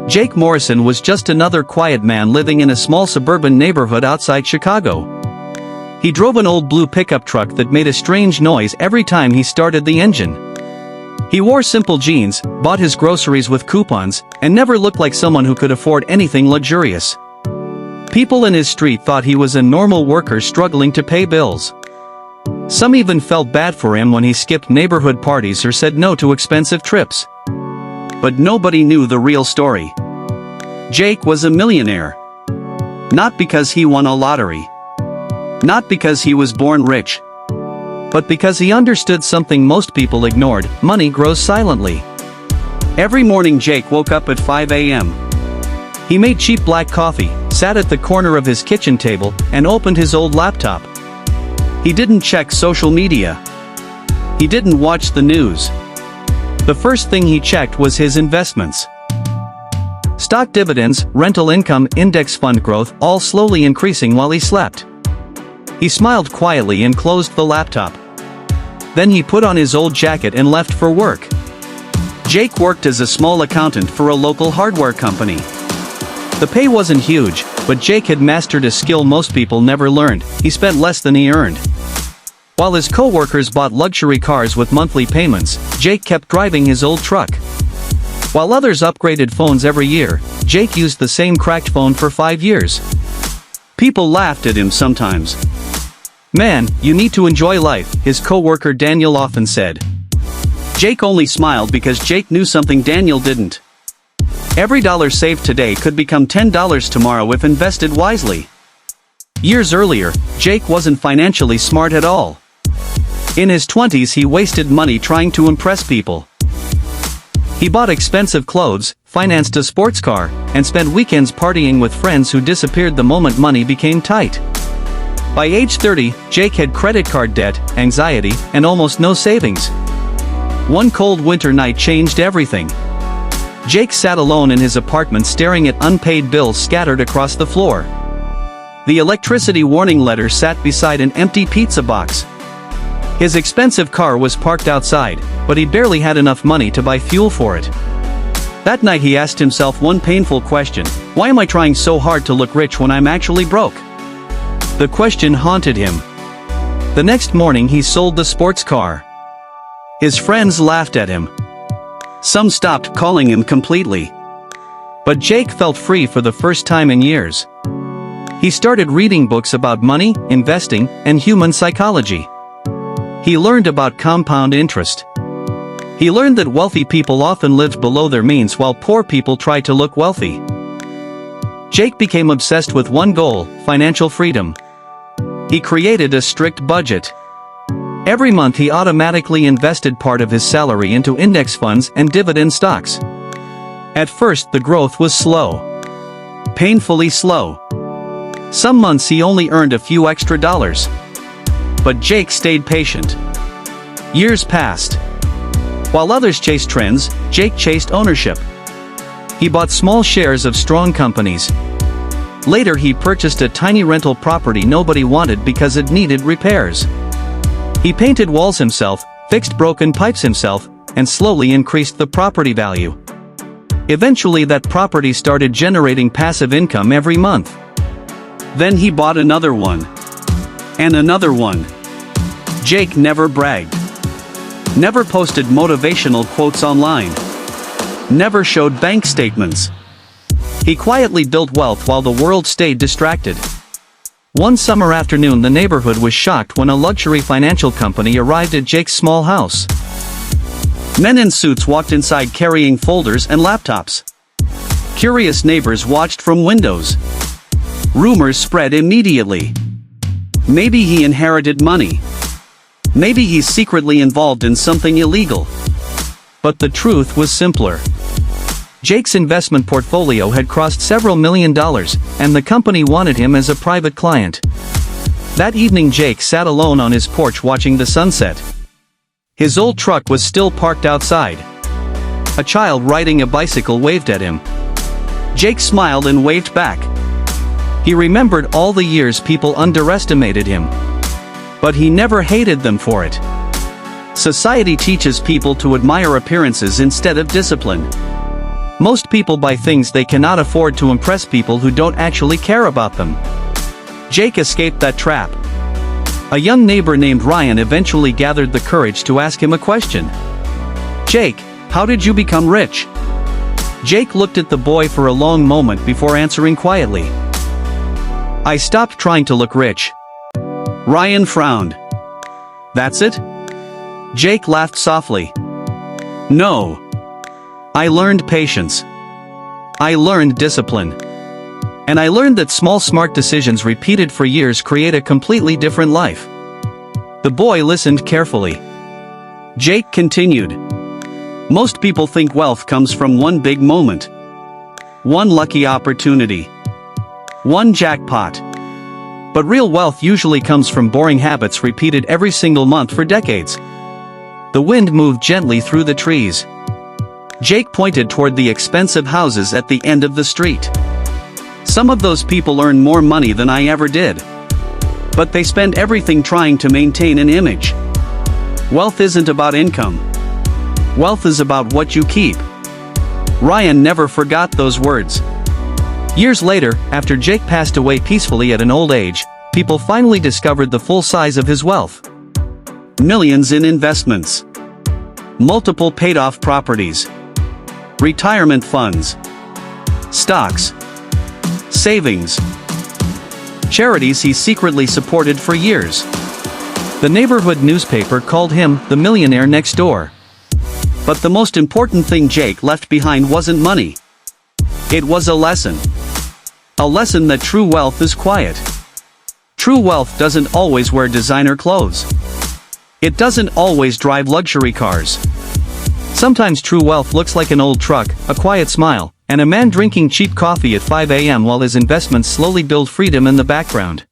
Jake Morrison was just another quiet man living in a small suburban neighborhood outside Chicago. He drove an old blue pickup truck that made a strange noise every time he started the engine. He wore simple jeans, bought his groceries with coupons, and never looked like someone who could afford anything luxurious. People in his street thought he was a normal worker struggling to pay bills. Some even felt bad for him when he skipped neighborhood parties or said no to expensive trips. But nobody knew the real story. Jake was a millionaire. Not because he won a lottery. Not because he was born rich. But because he understood something most people ignored: money grows silently. Every morning Jake woke up at 5 a.m. He made cheap black coffee, sat at the corner of his kitchen table, and opened his old laptop. He didn't check social media. He didn't watch the news. The first thing he checked was his investments. Stock dividends, rental income, index fund growth, all slowly increasing while he slept. He smiled quietly and closed the laptop. Then he put on his old jacket and left for work. Jake worked as a small accountant for a local hardware company. The pay wasn't huge, but Jake had mastered a skill most people never learned: he spent less than he earned. While his co-workers bought luxury cars with monthly payments, Jake kept driving his old truck. While others upgraded phones every year, Jake used the same cracked phone for 5 years. People laughed at him sometimes. "Man, you need to enjoy life," his co-worker Daniel often said. Jake only smiled because Jake knew something Daniel didn't. Every dollar saved today could become $10 tomorrow if invested wisely. Years earlier, Jake wasn't financially smart at all. In his 20s he wasted money trying to impress people. He bought expensive clothes, financed a sports car, and spent weekends partying with friends who disappeared the moment money became tight. By age 30, Jake had credit card debt, anxiety, and almost no savings. One cold winter night changed everything. Jake sat alone in his apartment staring at unpaid bills scattered across the floor. The electricity warning letter sat beside an empty pizza box. His expensive car was parked outside, but he barely had enough money to buy fuel for it. That night he asked himself one painful question: why am I trying so hard to look rich when I'm actually broke? The question haunted him. The next morning he sold the sports car. His friends laughed at him. Some stopped calling him completely. But Jake felt free for the first time in years. He started reading books about money, investing, and human psychology. He learned about compound interest. He learned that wealthy people often lived below their means while poor people tried to look wealthy. Jake became obsessed with one goal: financial freedom. He created a strict budget. Every month he automatically invested part of his salary into index funds and dividend stocks. At first the growth was slow. Painfully slow. Some months he only earned a few extra dollars. But Jake stayed patient. Years passed. While others chased trends, Jake chased ownership. He bought small shares of strong companies. Later he purchased a tiny rental property nobody wanted because it needed repairs. He painted walls himself, fixed broken pipes himself, and slowly increased the property value. Eventually that property started generating passive income every month. Then he bought another one. And another one. Jake never bragged. Never posted motivational quotes online. Never showed bank statements. He quietly built wealth while the world stayed distracted. One summer afternoon the neighborhood was shocked when a luxury financial company arrived at Jake's small house. Men in suits walked inside carrying folders and laptops. Curious neighbors watched from windows. Rumors spread immediately. Maybe he inherited money. Maybe he's secretly involved in something illegal. But the truth was simpler. Jake's investment portfolio had crossed several $1 million, and the company wanted him as a private client. That evening Jake sat alone on his porch watching the sunset. His old truck was still parked outside. A child riding a bicycle waved at him. Jake smiled and waved back. He remembered all the years people underestimated him. But he never hated them for it. Society teaches people to admire appearances instead of discipline. Most people buy things they cannot afford to impress people who don't actually care about them. Jake escaped that trap. A young neighbor named Ryan eventually gathered the courage to ask him a question. "Jake, how did you become rich?" Jake looked at the boy for a long moment before answering quietly. "I stopped trying to look rich." Ryan frowned. "That's it?" Jake laughed softly. "No. I learned patience. I learned discipline. And I learned that small smart decisions repeated for years create a completely different life." The boy listened carefully. Jake continued. "Most people think wealth comes from one big moment. One lucky opportunity. One jackpot. But real wealth usually comes from boring habits repeated every single month for decades." The wind moved gently through the trees. Jake pointed toward the expensive houses at the end of the street. "Some of those people earn more money than I ever did. But they spend everything trying to maintain an image. Wealth isn't about income. Wealth is about what you keep." Ryan never forgot those words. Years later, after Jake passed away peacefully at an old age, people finally discovered the full size of his wealth. Millions in investments. Multiple paid-off properties. Retirement funds. Stocks. Savings. Charities he secretly supported for years. The neighborhood newspaper called him the Millionaire Next Door. But the most important thing Jake left behind wasn't money. It was a lesson. A lesson that true wealth is quiet. True wealth doesn't always wear designer clothes. It doesn't always drive luxury cars. Sometimes true wealth looks like an old truck, a quiet smile, and a man drinking cheap coffee at 5 a.m. while his investments slowly build freedom in the background.